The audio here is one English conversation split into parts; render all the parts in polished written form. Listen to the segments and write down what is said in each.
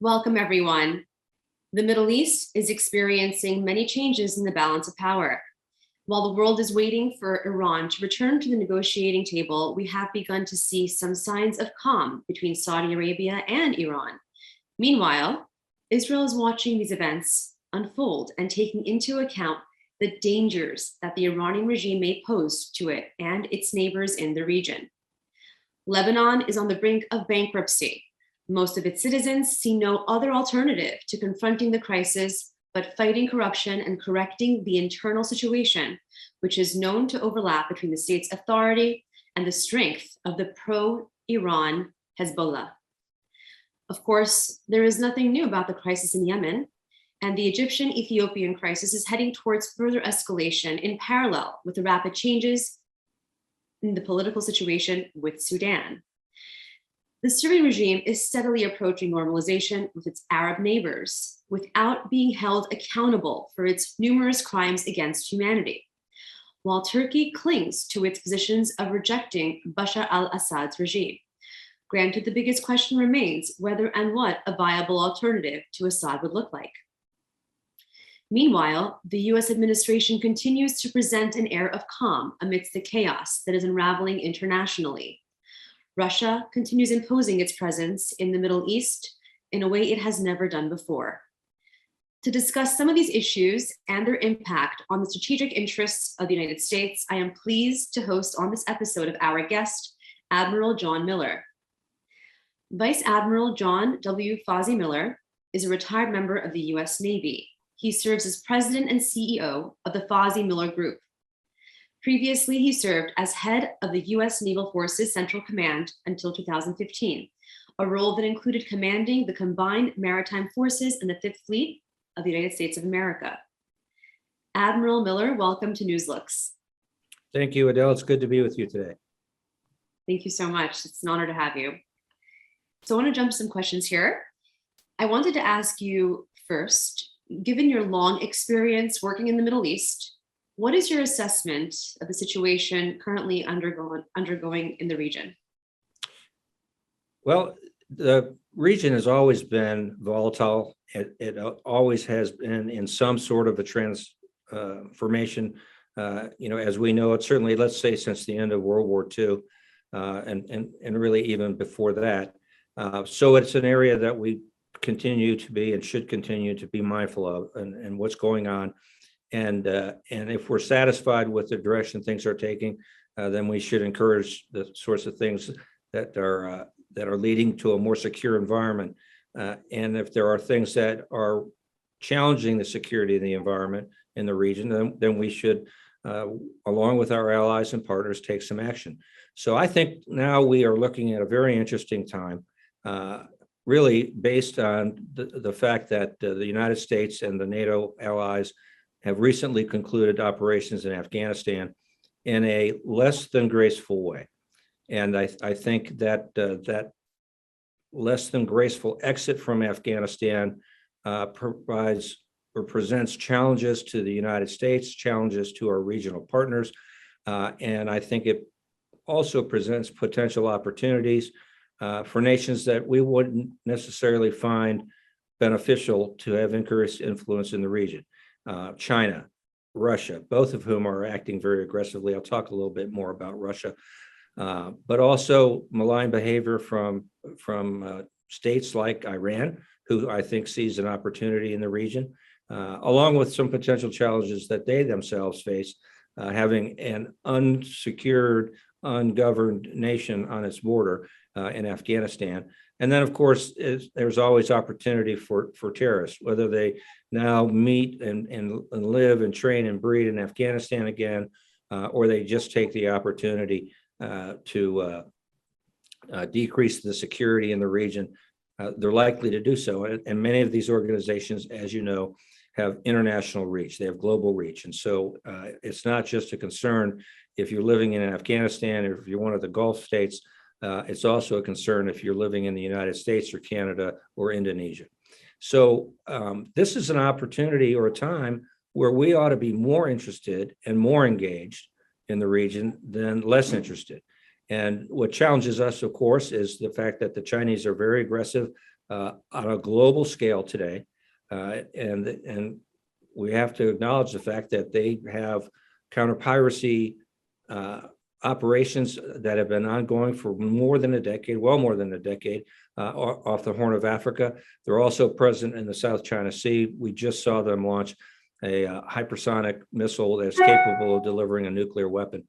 Welcome, everyone. The Middle East is experiencing many changes in the balance of power. While the world is waiting for Iran to return to the negotiating table, we have begun to see some signs of calm between Saudi Arabia and Iran. Meanwhile, Israel is watching these events unfold and taking into account the dangers that the Iranian regime may pose to it and its neighbors in the region. Lebanon is on the brink of bankruptcy. Most of its citizens see no other alternative to confronting the crisis but fighting corruption and correcting the internal situation, which is known to overlap between the state's authority and the strength of the pro-Iran Hezbollah. Of course, there is nothing new about the crisis in Yemen, and the Egyptian-Ethiopian crisis is heading towards further escalation in parallel with the rapid changes in the political situation with Sudan. The Syrian regime is steadily approaching normalization with its Arab neighbors without being held accountable for its numerous crimes against humanity, while Turkey clings to its positions of rejecting Bashar al-Assad's regime. Granted, the biggest question remains whether and what a viable alternative to Assad would look like. Meanwhile, the US administration continues to present an air of calm amidst the chaos that is unraveling internationally. Russia continues imposing its presence in the Middle East in a way it has never done before. To discuss some of these issues and their impact on the strategic interests of the United States, I am pleased to host on this episode of our guest, Admiral John Miller. Vice Admiral John W. Fozzie Miller is a retired member of the US Navy. He serves as president and CEO of the Fozzie Miller Group. Previously, he served as head of the US Naval Forces Central Command until 2015, a role that included commanding the combined maritime forces and the Fifth Fleet of the United States of America. Admiral Miller, welcome to Newslooks. Thank you, Adele. It's good to be with you today. Thank you so much. It's an honor to have you. So I want to jump to some questions here. I wanted to ask you first, given your long experience working in the Middle East, what is your assessment of the situation currently undergoing in the region? Well, the region has always been volatile. It always has been in some sort of a transformation. As we know it, certainly, let's say since the end of World War II, and really even before that. So it's an area that we continue to be and should continue to be mindful of and what's going on. And if we're satisfied with the direction things are taking, then we should encourage the sorts of things that are leading to a more secure environment. And if there are things that are challenging the security of the environment in the region, then we should, along with our allies and partners, take some action. So I think now we are looking at a very interesting time, really based on the fact that the United States and the NATO allies have recently concluded operations in Afghanistan in a less than graceful way. And I think that that less than graceful exit from Afghanistan provides or presents challenges to the United States, challenges to our regional partners. And I think it also presents potential opportunities for nations that we wouldn't necessarily find beneficial to have increased influence in the region. China, Russia, both of whom are acting very aggressively. I'll talk a little bit more about Russia, but also malign behavior from states like Iran, who I think sees an opportunity in the region, along with some potential challenges that they themselves face, having an unsecured, ungoverned nation on its border in Afghanistan. And then, of course, there's always opportunity for terrorists, whether they now meet and live and train and breed in Afghanistan again, or they just take the opportunity to decrease the security in the region. They're likely to do so. And many of these organizations, as you know, have international reach. They have global reach. And so it's not just a concern if you're living in Afghanistan or if you're one of the Gulf states. It's also a concern if you're living in the United States or Canada or Indonesia. So this is an opportunity or a time where we ought to be more interested and more engaged in the region than less interested. And what challenges us, of course, is the fact that the Chinese are very aggressive on a global scale today. And we have to acknowledge the fact that they have counter-piracy operations that have been ongoing for more than a decade, well more than a decade, off the Horn of Africa. They're also present in the South China Sea. We just saw them launch a hypersonic missile that's capable of delivering a nuclear weapon.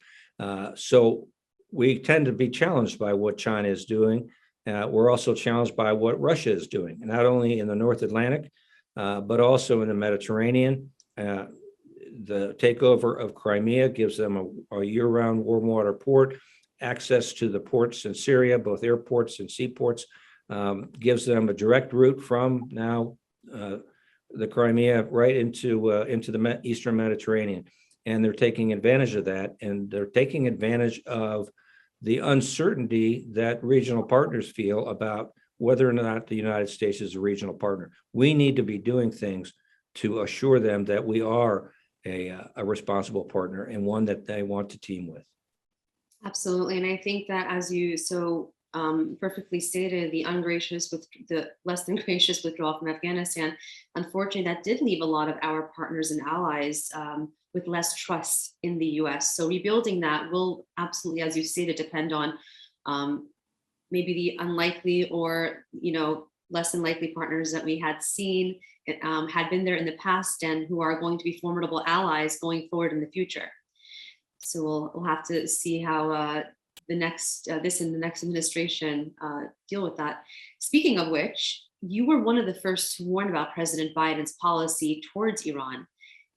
So we tend to be challenged by what China is doing. We're also challenged by what Russia is doing, not only in the North Atlantic, but also in the Mediterranean. The takeover of Crimea gives them a year-round warm water port, access to the ports in Syria, both airports and seaports, gives them a direct route from now the Crimea right into the Eastern Mediterranean. And they're taking advantage of that, and they're taking advantage of the uncertainty that regional partners feel about whether or not the United States is a regional partner. We need to be doing things to assure them that we are a responsible partner and one that they want to team with. Absolutely. And I think that, as you so perfectly stated, the less than gracious withdrawal from Afghanistan, unfortunately, that did leave a lot of our partners and allies with less trust in the US. So rebuilding that will absolutely, as you stated, depend on maybe the unlikely or, less than likely partners that we had seen, had been there in the past, and who are going to be formidable allies going forward in the future. So we'll have to see how this and the next administration deal with that. Speaking of which, you were one of the first to warn about President Biden's policy towards Iran.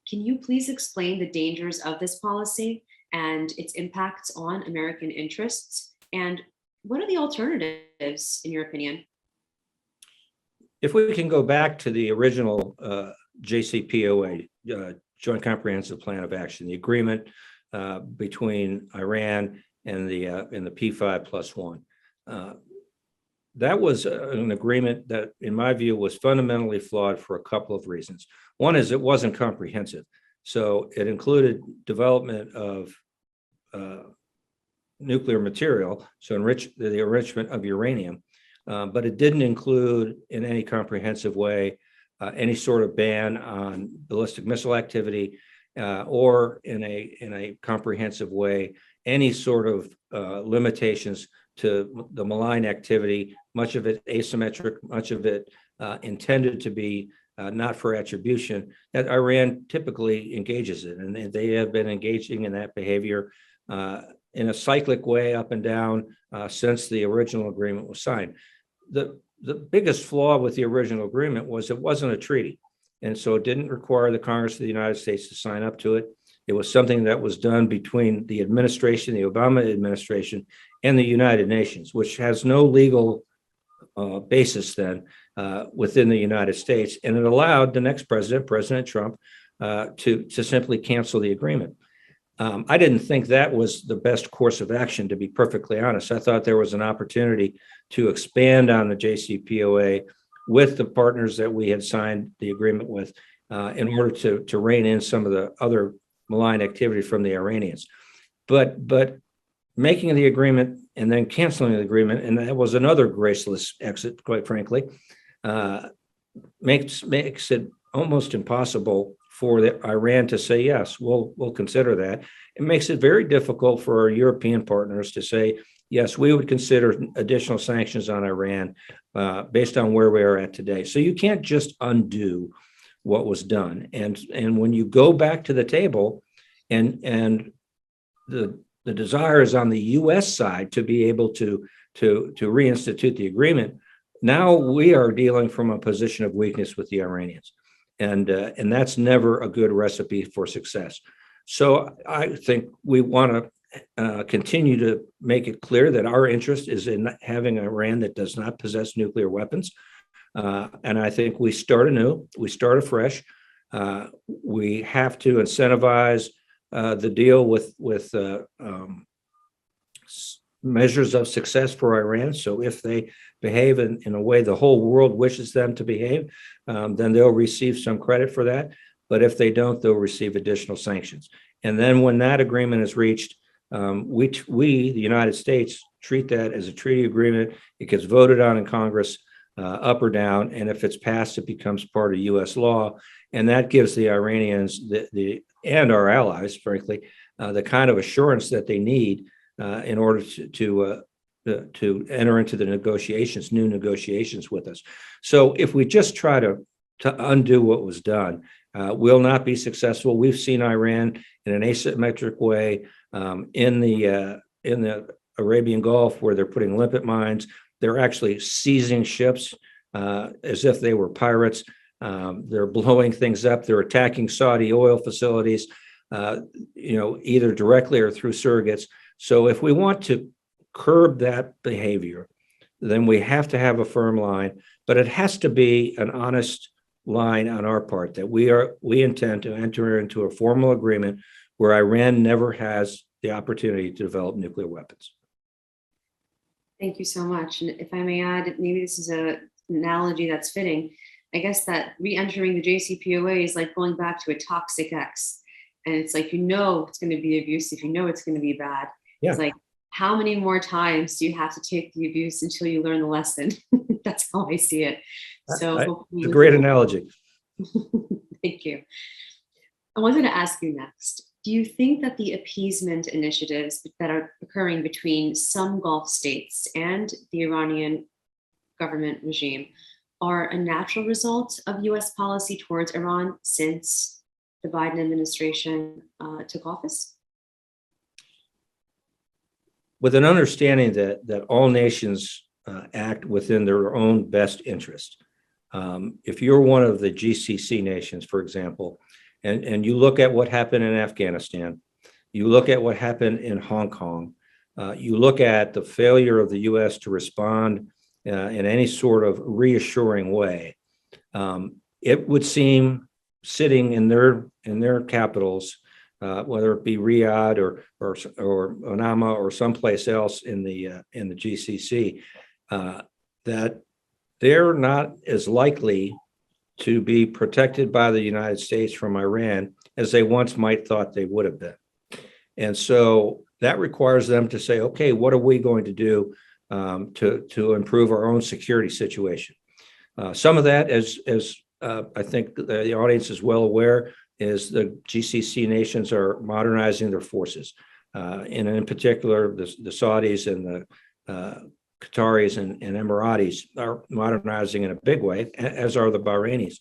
Can you please explain the dangers of this policy and its impacts on American interests? And what are the alternatives, in your opinion? If we can go back to the original JCPOA, Joint Comprehensive Plan of Action, the agreement between Iran and the P5+1. That was an agreement that, in my view, was fundamentally flawed for a couple of reasons. One is it wasn't comprehensive. So it included development of nuclear material, so the enrichment of uranium, but it didn't include in any comprehensive way any sort of ban on ballistic missile activity, or in a comprehensive way any sort of limitations to the malign activity, much of it asymmetric, much of it intended to be not for attribution, that Iran typically engages in. And they have been engaging in that behavior in a cyclic way up and down since the original agreement was signed. The biggest flaw with the original agreement was it wasn't a treaty. And so it didn't require the Congress of the United States to sign up to it. It was something that was done between the administration, the Obama administration, and the United Nations, which has no legal basis then within the United States. And it allowed the next president, President Trump, to simply cancel the agreement. I didn't think that was the best course of action, to be perfectly honest. I thought there was an opportunity to expand on the JCPOA with the partners that we had signed the agreement with in order to rein in some of the other malign activity from the Iranians. But making the agreement and then canceling the agreement, and that was another graceless exit, quite frankly, makes it almost impossible for Iran to say, yes, we'll consider that. It makes it very difficult for our European partners to say, yes, we would consider additional sanctions on Iran based on where we are at today. So you can't just undo what was done. And when you go back to the table and the desire is on the US side to be able to reinstitute the agreement, now we are dealing from a position of weakness with the Iranians. And that's never a good recipe for success. So I think we want to continue to make it clear that our interest is in having Iran that does not possess nuclear weapons. And I think we start anew, we start afresh. We have to incentivize the deal with measures of success for Iran. So if they behave in a way the whole world wishes them to behave, then they'll receive some credit for that. But if they don't, they'll receive additional sanctions. And then when that agreement is reached, we, the United States, treat that as a treaty agreement. It gets voted on in Congress. up or down. And if it's passed, it becomes part of U.S. law. And that gives the Iranians and our allies, frankly, the kind of assurance that they need in order to enter into the new negotiations with us. So if we just try to undo what was done, we'll not be successful. We've seen Iran in an asymmetric way in the Arabian Gulf, where they're putting limpet mines. They're actually seizing ships as if they were pirates. They're blowing things up. They're attacking Saudi oil facilities, either directly or through surrogates. So if we want to curb that behavior, then we have to have a firm line, but it has to be an honest line on our part that we intend to enter into a formal agreement where Iran never has the opportunity to develop nuclear weapons. Thank you so much. And if I may add, maybe this is an analogy that's fitting. I guess that re-entering the JCPOA is like going back to a toxic ex. And it's like, it's going to be abusive, it's going to be bad. Yeah. It's like, how many more times do you have to take the abuse until you learn the lesson? That's how I see it. So it's a great analogy. Thank you. I wanted to ask you next, do you think that the appeasement initiatives that are occurring between some Gulf states and the Iranian government regime are a natural result of US policy towards Iran since the Biden administration took office? With an understanding that all nations act within their own best interest. If you're one of the GCC nations, for example, and you look at what happened in Afghanistan, you look at what happened in Hong Kong, you look at the failure of the US to respond in any sort of reassuring way, it would seem sitting in their capitals, whether it be Riyadh or Manama or someplace else in the GCC, that they're not as likely to be protected by the United States from Iran as they once might thought they would have been. And so that requires them to say, okay, what are we going to do to improve our own security situation? Some of that, as I think the audience is well aware, is the GCC nations are modernizing their forces. And in particular, the Saudis and the Qataris and Emiratis are modernizing in a big way, as are the Bahrainis,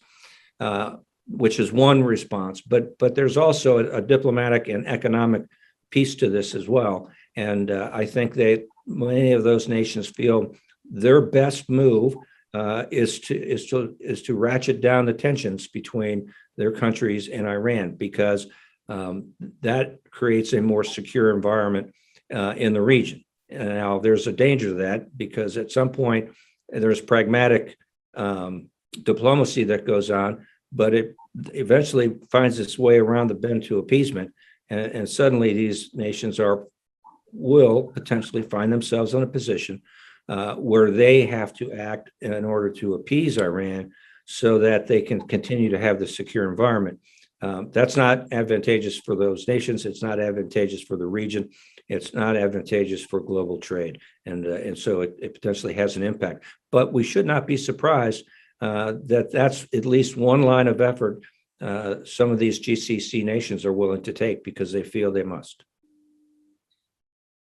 which is one response. But there's also a diplomatic and economic piece to this as well. And I think that many of those nations feel their best move is to ratchet down the tensions between their countries and Iran, because that creates a more secure environment in the region. And now there's a danger to that, because at some point there's pragmatic diplomacy that goes on, but it eventually finds its way around the bend to appeasement. And suddenly these nations will potentially find themselves in a position where they have to act in order to appease Iran so that they can continue to have the secure environment. That's not advantageous for those nations. It's not advantageous for the region. It's not advantageous for global trade. And so it potentially has an impact. But we should not be surprised that that's at least one line of effort some of these GCC nations are willing to take because they feel they must.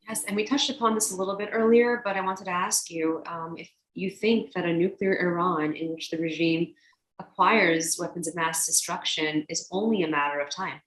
Yes, and we touched upon this a little bit earlier, but I wanted to ask you if you think that a nuclear Iran in which the regime acquires weapons of mass destruction is only a matter of time.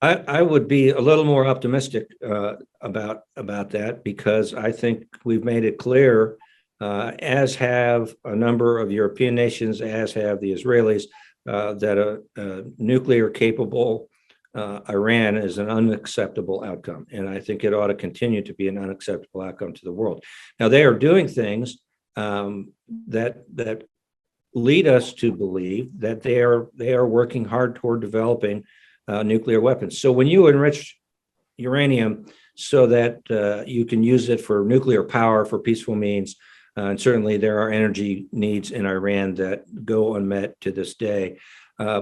I would be a little more optimistic about that, because I think we've made it clear, as have a number of European nations, as have the Israelis, that a nuclear capable Iran is an unacceptable outcome. And I think it ought to continue to be an unacceptable outcome to the world. Now, they are doing things that lead us to believe that they are working hard toward developing nuclear weapons. So when you enrich uranium so that you can use it for nuclear power for peaceful means, and certainly there are energy needs in Iran that go unmet to this day,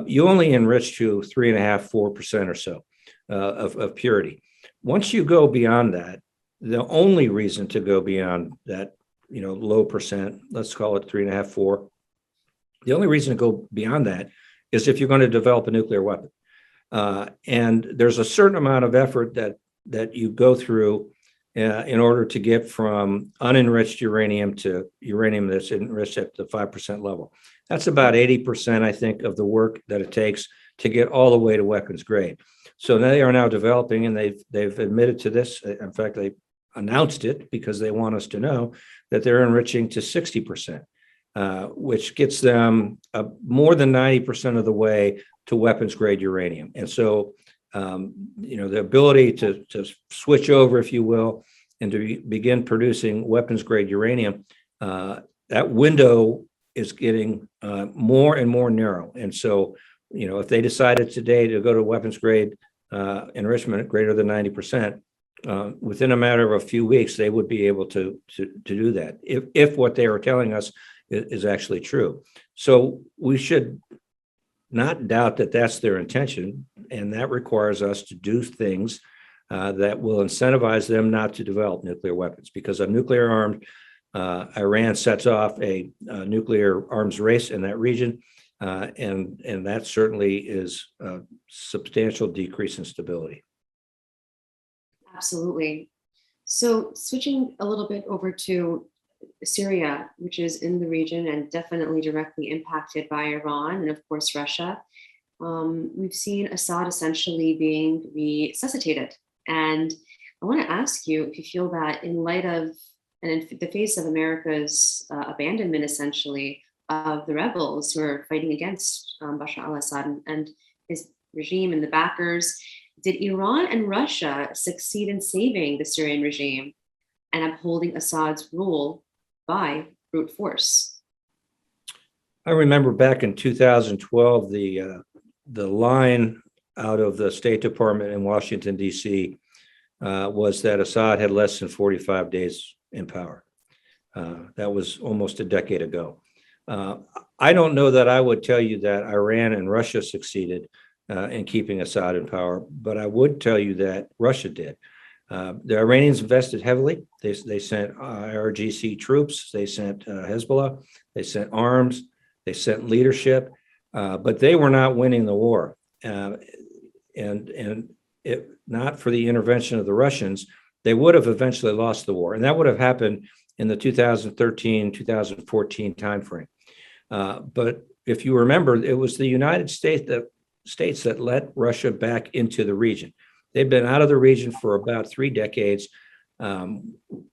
you only enrich to 3.5%, 4% or so of purity. Once you go beyond that, the only reason to go beyond that low percent, let's call it 3.5, 4. The only reason to go beyond that is if you're going to develop a nuclear weapon. And there's a certain amount of effort that you go through in order to get from unenriched uranium to uranium that's enriched at the 5% level. That's about 80%, I think, of the work that it takes to get all the way to weapons grade. So they are now developing, and they've admitted to this. In fact, they announced it because they want us to know that they're enriching to 60%, which gets them more than 90% of the way to weapons grade uranium. And so, the ability to switch over, if you will, and to begin producing weapons grade uranium, that window is getting more and more narrow. And so, if they decided today to go to weapons grade enrichment greater than 90%, within a matter of a few weeks, they would be able to do that if what they are telling us is actually true. So we should not doubt that that's their intention, and that requires us to do things that will incentivize them not to develop nuclear weapons, because a nuclear armed Iran sets off a nuclear arms race in that region, and that certainly is a substantial decrease in stability. Absolutely. So switching a little bit over to Syria, which is in the region and definitely directly impacted by Iran and, of course, Russia. We've seen Assad essentially being resuscitated. And I want to ask you if you feel that in light of and in the face of America's abandonment, essentially, of the rebels who are fighting against Bashar al-Assad and his regime and the backers, did Iran and Russia succeed in saving the Syrian regime and upholding Assad's rule by brute force? I remember back in 2012, the line out of the State Department in Washington, D.C. Was that Assad had less than 45 days in power. That was almost a decade ago. I don't know that I would tell you that Iran and Russia succeeded in keeping Assad in power, but I would tell you that Russia did. The Iranians invested heavily. They sent IRGC troops, they sent Hezbollah, they sent arms, they sent leadership, but they were not winning the war. And if not for the intervention of the Russians, they would have eventually lost the war. And that would have happened in the 2013, 2014 timeframe. But if you remember, it was the United States that let Russia back into the region. They've been out of the region for about 3 decades.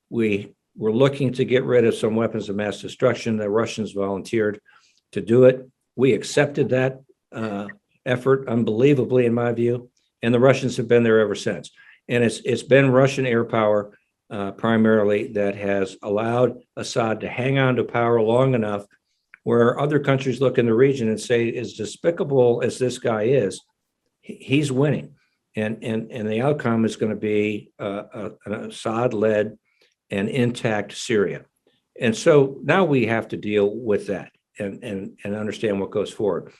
We were looking to get rid of some weapons of mass destruction. The Russians volunteered to do it. We accepted that effort unbelievably, in my view, and the Russians have been there ever since. And it's been Russian air power primarily that has allowed Assad to hang on to power long enough where other countries look in the region and say, as despicable as this guy is, he's winning. And the outcome is going to be an Assad-led and intact Syria. And so now we have to deal with that and understand what goes forward.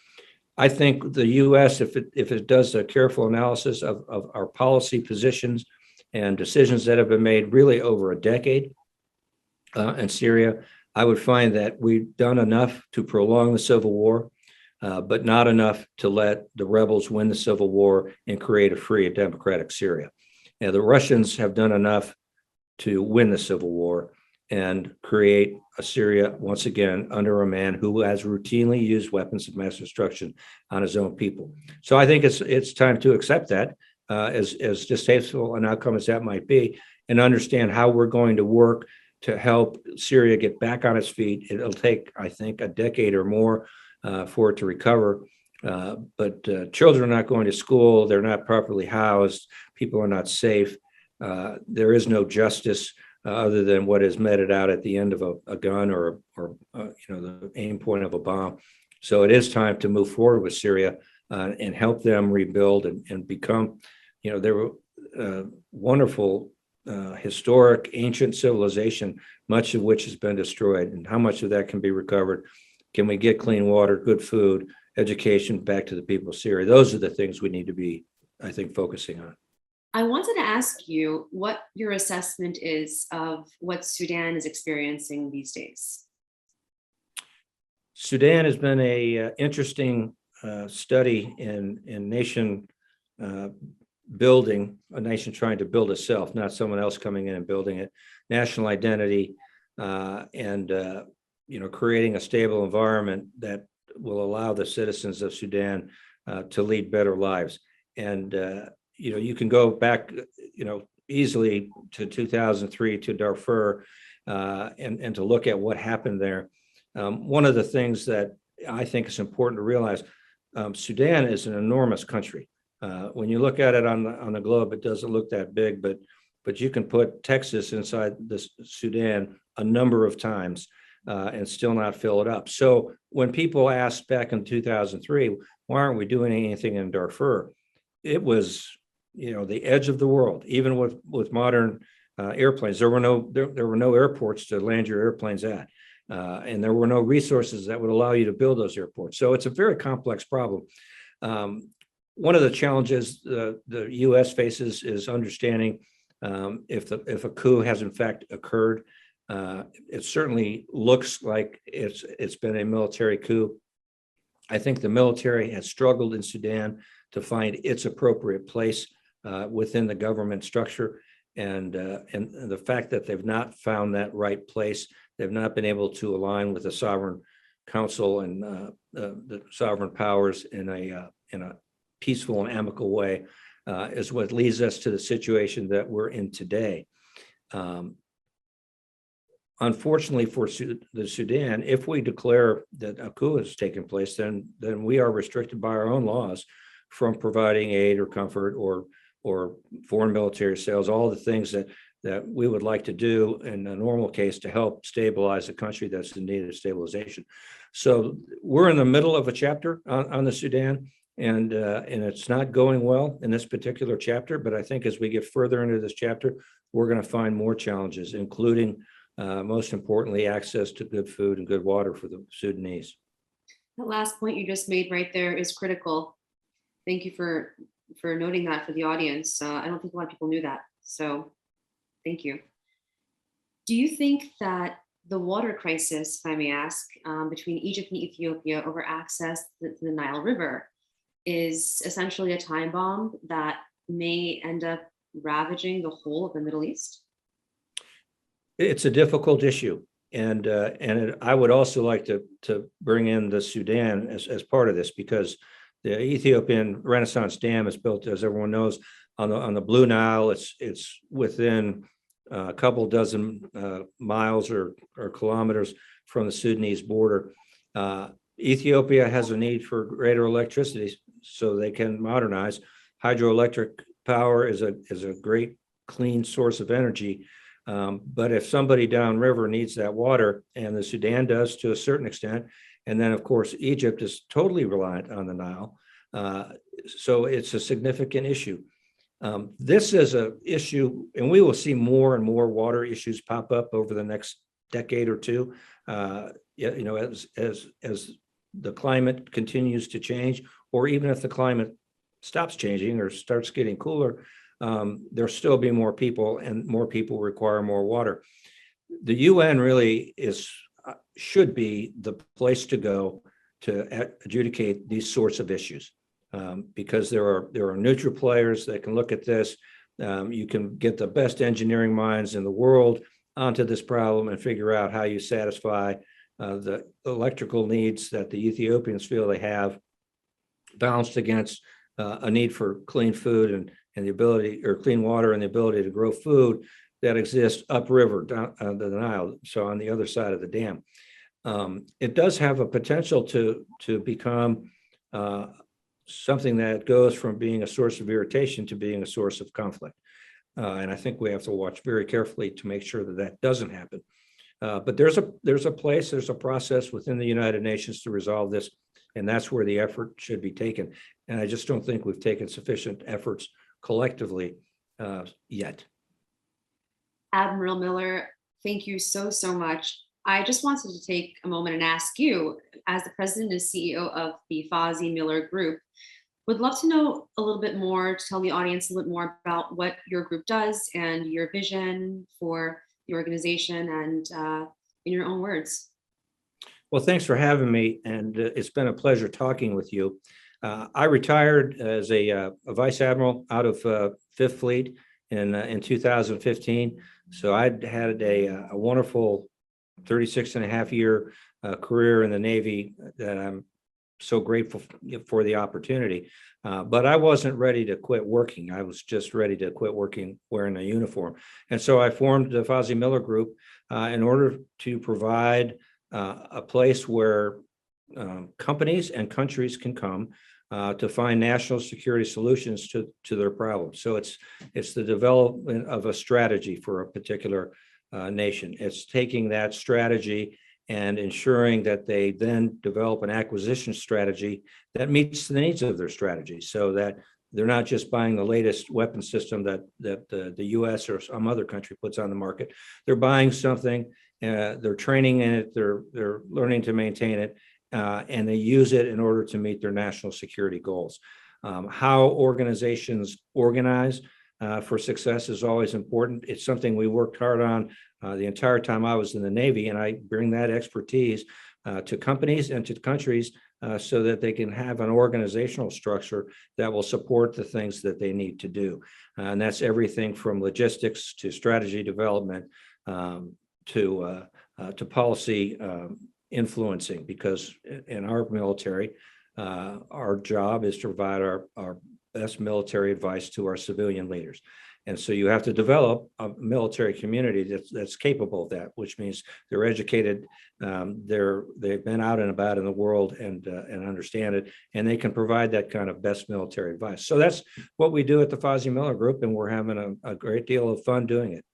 I think the U.S., if it does a careful analysis of our policy positions and decisions that have been made really over a decade in Syria, I would find that we've done enough to prolong the civil war, but not enough to let the rebels win the civil war and create a free and democratic Syria. And the Russians have done enough to win the civil war and create a Syria, once again, under a man who has routinely used weapons of mass destruction on his own people. So I think it's time to accept that, as distasteful an outcome as that might be, and understand how we're going to work to help Syria get back on its feet. It'll take, I think, a decade or more for it to recover. But children are not going to school. They're not properly housed. People are not safe. There is no justice other than what is meted out at the end of a gun or the aim point of a bomb. So it is time to move forward with Syria and help them rebuild and become, there were wonderful historic ancient civilization, much of which has been destroyed, and how much of that can be recovered. Can we get clean water, good food, education back to the people of Syria? Those are the things we need to be, I think, focusing on. I wanted to ask you what your assessment is of what Sudan is experiencing these days. Sudan has been a interesting study in nation uh, building, a nation trying to build itself, not someone else coming in and building it, national identity, and creating a stable environment that will allow the citizens of Sudan to lead better lives. And you can go back, easily to 2003 to Darfur, and to look at what happened there. One of the things that I think is important to realize, Sudan is an enormous country. When you look at it on the globe, it doesn't look that big, but you can put Texas inside the Sudan a number of times and still not fill it up. So when people asked back in 2003, why aren't we doing anything in Darfur? It was, the edge of the world. Even with modern airplanes, there were no airports to land your airplanes at. And there were no resources that would allow you to build those airports. So it's a very complex problem. One of the challenges the U.S. faces is understanding if a coup has in fact occurred. It certainly looks like it's been a military coup. I think the military has struggled in Sudan to find its appropriate place within the government structure, and the fact that they've not found that right place. They've not been able to align with the sovereign council and the sovereign powers in a peaceful and amicable way, is what leads us to the situation that we're in today. Unfortunately for the Sudan, if we declare that a coup has taken place, then we are restricted by our own laws from providing aid or comfort or foreign military sales, all the things that we would like to do in a normal case to help stabilize a country that's in need of stabilization. So we're in the middle of a chapter on the Sudan, and it's not going well in this particular chapter. But I think as we get further into this chapter, we're going to find more challenges, including, most importantly, access to good food and good water for the Sudanese. The last point you just made right there is critical. Thank you for noting that for the audience. I don't think a lot of people knew that. So thank you. Do you think that the water crisis, if I may ask, between Egypt and Ethiopia over access to the Nile River is essentially a time bomb that may end up ravaging the whole of the Middle East? It's a difficult issue. And I would also like to bring in the Sudan as part of this, because the Ethiopian Renaissance Dam is built, as everyone knows, on the Blue Nile. It's within a couple dozen miles or kilometers from the Sudanese border. Ethiopia has a need for greater electricity so they can modernize. Hydroelectric power is a great clean source of energy. But if somebody downriver needs that water, and the Sudan does to a certain extent, and then of course Egypt is totally reliant on the Nile, so it's a significant issue. This is an issue, and we will see more and more water issues pop up over the next decade or two. As the climate continues to change, or even if the climate stops changing or starts getting cooler, there'll still be more people, and more people require more water. The UN really should be the place to go to adjudicate these sorts of issues, because there are neutral players that can look at this. You can get the best engineering minds in the world onto this problem and figure out how you satisfy the electrical needs that the Ethiopians feel they have, balanced against a need for clean food and the ability, or clean water and the ability to grow food that exists upriver down the Nile, so on the other side of the dam. It does have a potential to become something that goes from being a source of irritation to being a source of conflict. And I think we have to watch very carefully to make sure that that doesn't happen. But there's a process within the United Nations to resolve this, and that's where the effort should be taken. And I just don't think we've taken sufficient efforts collectively yet. Admiral Miller, thank you so much. I just wanted to take a moment and ask you, as the president and CEO of the Fozzie Miller Group, Would love to know a little bit more, to tell the audience a little bit more about what your group does and your vision for the organization and in your own words. Well, thanks for having me, and it's been a pleasure talking with you. I retired as a vice admiral out of Fifth Fleet in 2015. So I'd had a wonderful 36 and a half year career in the Navy that I'm so grateful for the opportunity. But I wasn't ready to quit working. I was just ready to quit working wearing a uniform. And so I formed the Fozzie Miller Group in order to provide a place where companies and countries can come to find national security solutions to their problems. So it's the development of a strategy for a particular nation. It's taking that strategy and ensuring that they then develop an acquisition strategy that meets the needs of their strategy, so that they're not just buying the latest weapon system that the U.S. or some other country puts on the market. They're buying something, they're training in it, they're learning to maintain it, and they use it in order to meet their national security goals. How organizations organize for success is always important. It's something we worked hard on the entire time I was in the Navy, and I bring that expertise to companies and to countries so that they can have an organizational structure that will support the things that they need to do. And that's everything from logistics to strategy development to policy influencing, because in our military, our job is to provide our best military advice to our civilian leaders. And so you have to develop a military community that's capable of that, which means they're educated, they've been out and about in the world and understand it, and they can provide that kind of best military advice. So that's what we do at the Fozzie Miller Group, and we're having a great deal of fun doing it.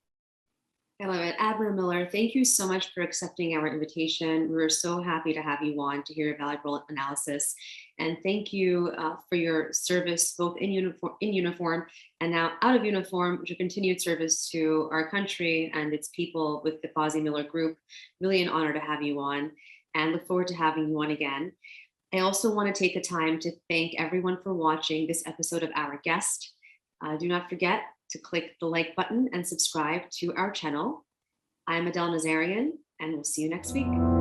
I love it. Admiral Miller, thank you so much for accepting our invitation. We're so happy to have you on to hear a valuable analysis. And thank you for your service, both in uniform and now out of uniform, your continued service to our country and its people with the Fozzie Miller Group. Really an honor to have you on, and look forward to having you on again. I also want to take the time to thank everyone for watching this episode of Our Guest. Do not forget to click the like button and subscribe to our channel. I'm Adele Nazarian, and we'll see you next week.